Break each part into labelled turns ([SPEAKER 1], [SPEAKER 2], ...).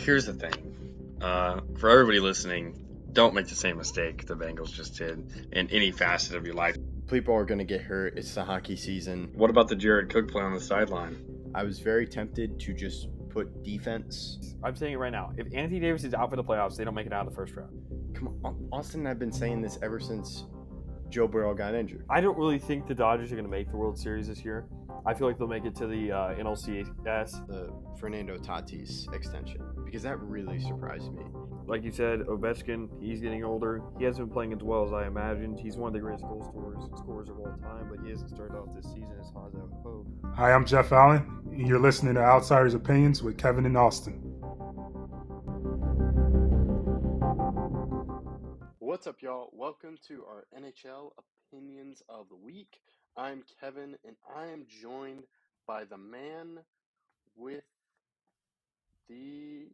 [SPEAKER 1] here's the thing. For everybody listening, don't make the same mistake the Bengals just did in any facet of your life.
[SPEAKER 2] People are going to get hurt. It's the hockey season.
[SPEAKER 1] What about the Jared Cook play on the sideline?
[SPEAKER 2] I was very tempted to just put defense.
[SPEAKER 3] I'm saying it right now. If Anthony Davis is out for the playoffs, they don't make it out of the first round.
[SPEAKER 2] Come on, Austin and I have been saying this ever since Joe Burrow got injured.
[SPEAKER 3] I don't really think the Dodgers are going to make the World Series this year. I feel like they'll make it to the NLCS.
[SPEAKER 2] The Fernando Tatis extension, because that really surprised me.
[SPEAKER 3] Like you said, Ovechkin, he's getting older. He hasn't been playing as well as I imagined. He's one of the greatest goal scorers of all time, but he hasn't started off this season as hot as I would hope.
[SPEAKER 4] Hi, I'm Jeff Allen, and you're listening to Outsiders Opinions with Kevin and Austin.
[SPEAKER 2] What's up, y'all? Welcome to our NHL Opinions of the Week. I'm Kevin, and I am joined by the man with the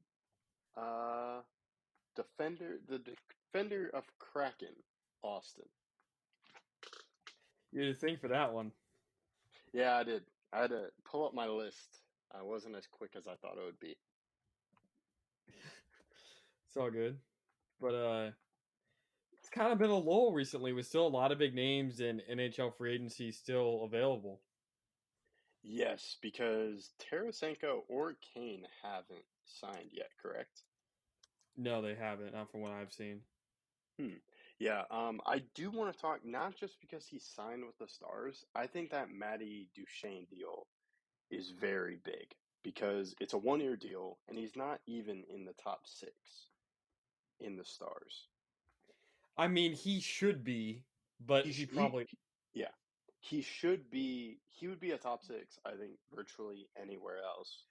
[SPEAKER 2] defender of Kraken, Austin.
[SPEAKER 3] You had to think for that one.
[SPEAKER 2] Yeah, I did. I had to pull up my list. I wasn't as quick as I thought it would be.
[SPEAKER 3] It's all good. But it's kind of been a lull recently with still a lot of big names and NHL free agency still available.
[SPEAKER 2] Yes, because Tarasenko or Kane haven't signed yet, correct?
[SPEAKER 3] No, they haven't, not from what I've seen.
[SPEAKER 2] Yeah, I do want to talk, not just because he signed with the Stars. I think that Matty Duchene deal is very big because it's a one-year deal, and he's not even in the top 6 in the Stars.
[SPEAKER 3] I mean, he should be, but he probably...
[SPEAKER 2] He should be. He would be a top 6, I think, virtually anywhere else.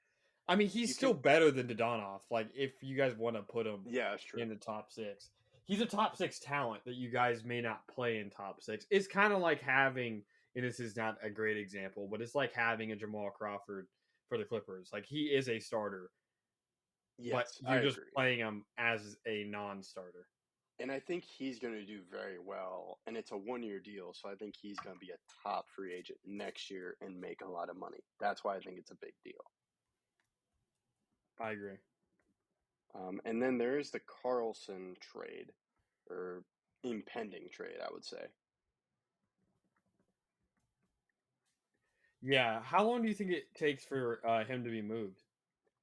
[SPEAKER 3] I mean, he's still better than Dodonov. Like, if you guys want to put him in the top 6. He's a top 6 talent that you guys may not play in top 6. It's kind of like having, and this is not a great example, but it's like having a Jamal Crawford for the Clippers. Like, he is a starter, but you're just playing him as a non-starter.
[SPEAKER 2] And I think he's going to do very well, and it's a one-year deal, so I think he's going to be a top free agent next year and make a lot of money. That's why I think it's a big deal.
[SPEAKER 3] I agree.
[SPEAKER 2] And then there is the Carlson trade, or impending trade, I would say.
[SPEAKER 3] Yeah, how long do you think it takes for him to be moved?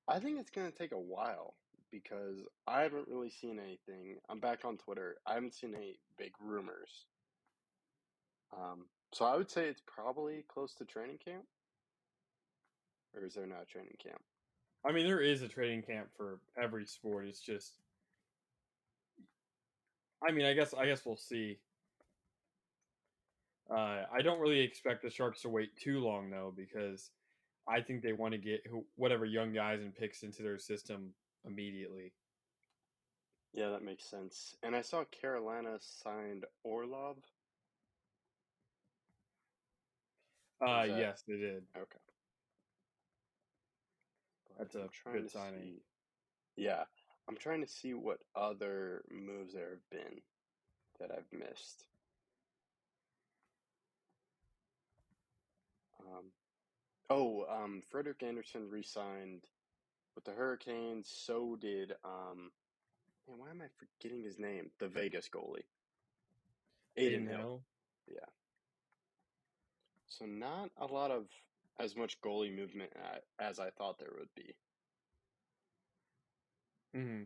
[SPEAKER 2] I think it's going to take a while because I haven't really seen anything. I'm back on Twitter. I haven't seen any big rumors. So I would say it's probably close to training camp. Or is there not a training camp?
[SPEAKER 3] I mean, there is a training camp for every sport. It's just, I mean, I guess we'll see. I don't really expect the Sharks to wait too long, though, because I think they want to get whatever young guys and picks into their system immediately.
[SPEAKER 2] Yeah, that makes sense. And I saw Carolina signed Orlov.
[SPEAKER 3] Yes, they did.
[SPEAKER 2] Okay.
[SPEAKER 3] That's a good signing.
[SPEAKER 2] Yeah, I'm trying to see what other moves there have been that I've missed. Frederick Anderson re-signed with the Hurricanes. So did why am I forgetting his name? The Vegas goalie, Aiden Hill. Yeah. So not a lot of as much goalie movement as I thought there would be.
[SPEAKER 3] Mm-hmm.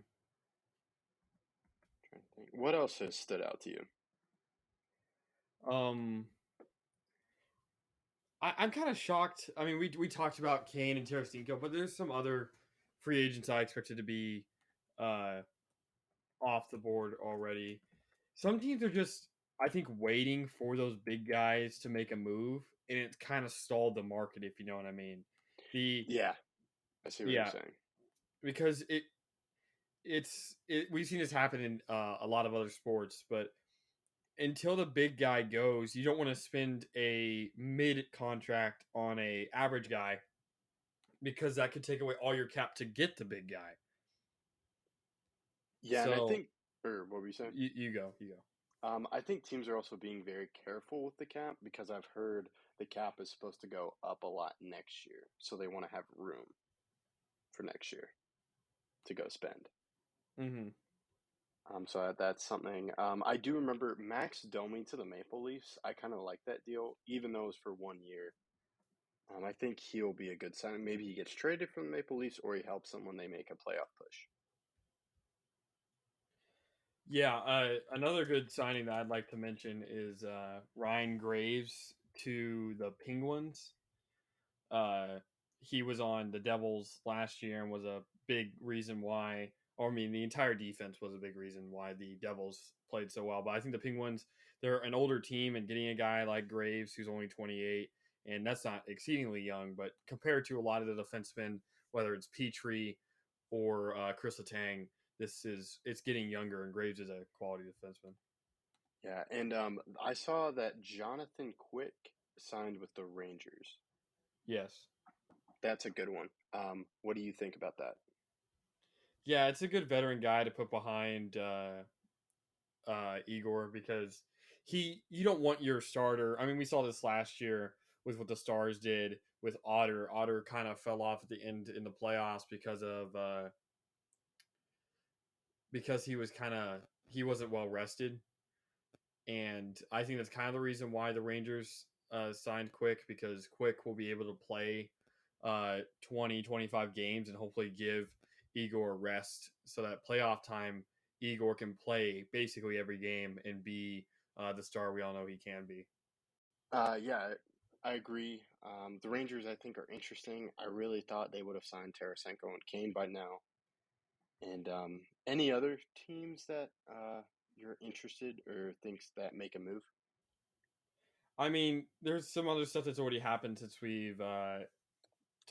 [SPEAKER 2] Trying to think. What else has stood out to you?
[SPEAKER 3] I'm kind of shocked. I mean, we talked about Kane and Tarasenko, but there's some other free agents I expected to be off the board already. Some teams are just, I think, waiting for those big guys to make a move, and it's kind of stalled the market, if you know what I mean.
[SPEAKER 2] I see what you're saying.
[SPEAKER 3] Because we've seen this happen in a lot of other sports, but until the big guy goes, you don't want to spend a mid contract on a average guy because that could take away all your cap to get the big guy.
[SPEAKER 2] Yeah, and I think, or what were you saying?
[SPEAKER 3] You go.
[SPEAKER 2] I think teams are also being very careful with the cap because I've heard the cap is supposed to go up a lot next year, so they want to have room for next year. to go spend.
[SPEAKER 3] Mm-hmm.
[SPEAKER 2] So that's something. I do remember Max Domi to the Maple Leafs. I kind of like that deal, even though it was for 1 year. I think he'll be a good sign. Maybe he gets traded from the Maple Leafs, or he helps them when they make a playoff push.
[SPEAKER 3] Yeah, another good signing that I'd like to mention is Ryan Graves to the Penguins. He was on the Devils last year and was a big reason why, or I mean, the entire defense was a big reason why the Devils played so well. But I think the Penguins, they're an older team, and getting a guy like Graves, who's only 28, and that's not exceedingly young, but compared to a lot of the defensemen, whether it's Petrie or Chris Letang, it's getting younger, and Graves is a quality defenseman.
[SPEAKER 2] Yeah, and I saw that Jonathan Quick signed with the Rangers.
[SPEAKER 3] Yes.
[SPEAKER 2] That's a good one. What do you think about that?
[SPEAKER 3] Yeah, it's a good veteran guy to put behind Igor, because you don't want your starter. I mean, we saw this last year with what the Stars did with Otter. Otter kind of fell off at the end in the playoffs because he wasn't well rested, and I think that's kind of the reason why the Rangers signed Quick, because Quick will be able to play 20, 25 games and hopefully give Igor a rest, so that playoff time Igor can play basically every game and be the star we all know he can be.
[SPEAKER 2] Yeah, I agree. The Rangers, I think, are interesting. I really thought they would have signed Tarasenko and Kane by now. And any other teams that you're interested or thinks that make a move?
[SPEAKER 3] I mean, there's some other stuff that's already happened since we've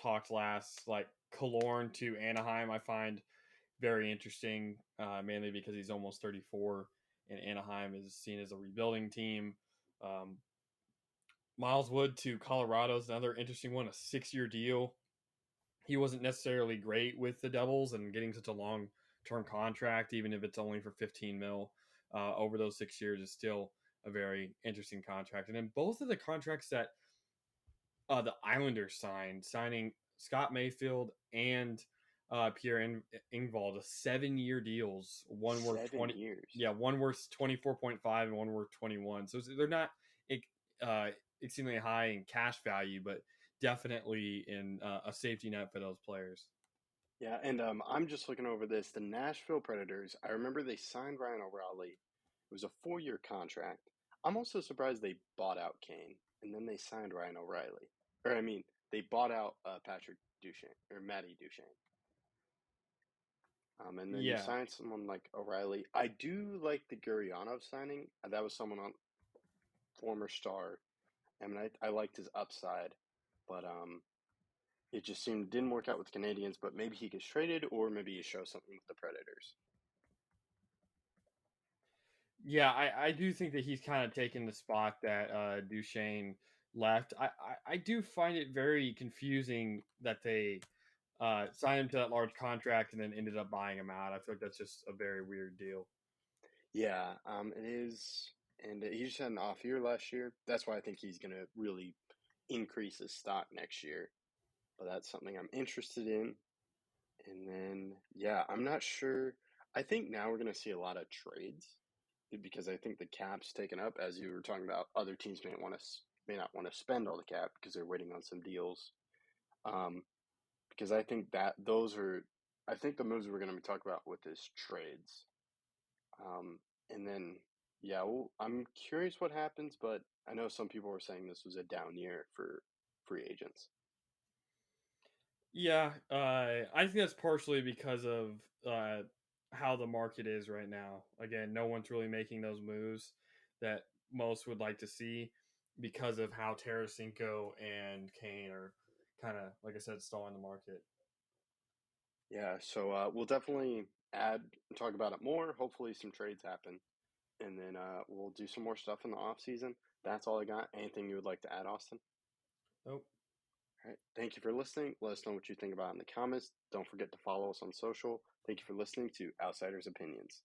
[SPEAKER 3] talked last, like Killorn to Anaheim. I find very interesting, mainly because he's almost 34, and Anaheim is seen as a rebuilding team. Miles Wood to Colorado is another interesting one, a 6-year deal. He wasn't necessarily great with the Devils, and getting such a long-term contract, even if it's only for 15 mil over those 6 years, is still a very interesting contract. And then both of the contracts that the Islanders signing Scott Mayfield and Pierre Engvall, 7-year deals. One worth 20
[SPEAKER 2] years.
[SPEAKER 3] Yeah, one worth 24.5 and one worth 21. So they're not extremely high in cash value, but definitely in a safety net for those players.
[SPEAKER 2] Yeah, and I'm just looking over this. The Nashville Predators, I remember they signed Ryan O'Reilly. It was a 4-year contract. I'm also surprised they bought out Kane, and then they signed Ryan O'Reilly. Or, I mean, they bought out Patrick Duchesne, or Matty Duchesne. And then you signed someone like O'Reilly. I do like the Gurianov signing. That was someone on former star. I mean, I liked his upside, but it just didn't work out with the Canadians. But maybe he gets traded, or maybe he shows something with the Predators.
[SPEAKER 3] Yeah, I do think that he's kind of taken the spot that Duchesne left. I do find it very confusing that they signed him to that large contract and then ended up buying him out. I feel like that's just a very weird deal.
[SPEAKER 2] Yeah, it is. And he just had an off year last year. That's why I think he's going to really increase his stock next year. But that's something I'm interested in. And then, yeah, I'm not sure. I think now we're going to see a lot of trades because I think the cap's taken up, as you were talking about. Other teams may not want to spend all the cap because they're waiting on some deals. Because I think that I think the moves we're going to be talking about with this trades. And then, yeah, well, I'm curious what happens, but I know some people were saying this was a down year for free agents.
[SPEAKER 3] Yeah, I think that's partially because of how the market is right now. Again, no one's really making those moves that most would like to see because of how Tarasenko and Kane are kind of, like I said, stalling the market.
[SPEAKER 2] Yeah, so we'll definitely talk about it more. Hopefully some trades happen. And then we'll do some more stuff in the off season. That's all I got. Anything you would like to add, Austin?
[SPEAKER 3] Nope.
[SPEAKER 2] All right. Thank you for listening. Let us know what you think about it in the comments. Don't forget to follow us on social. Thank you for listening to Outsiders Opinions.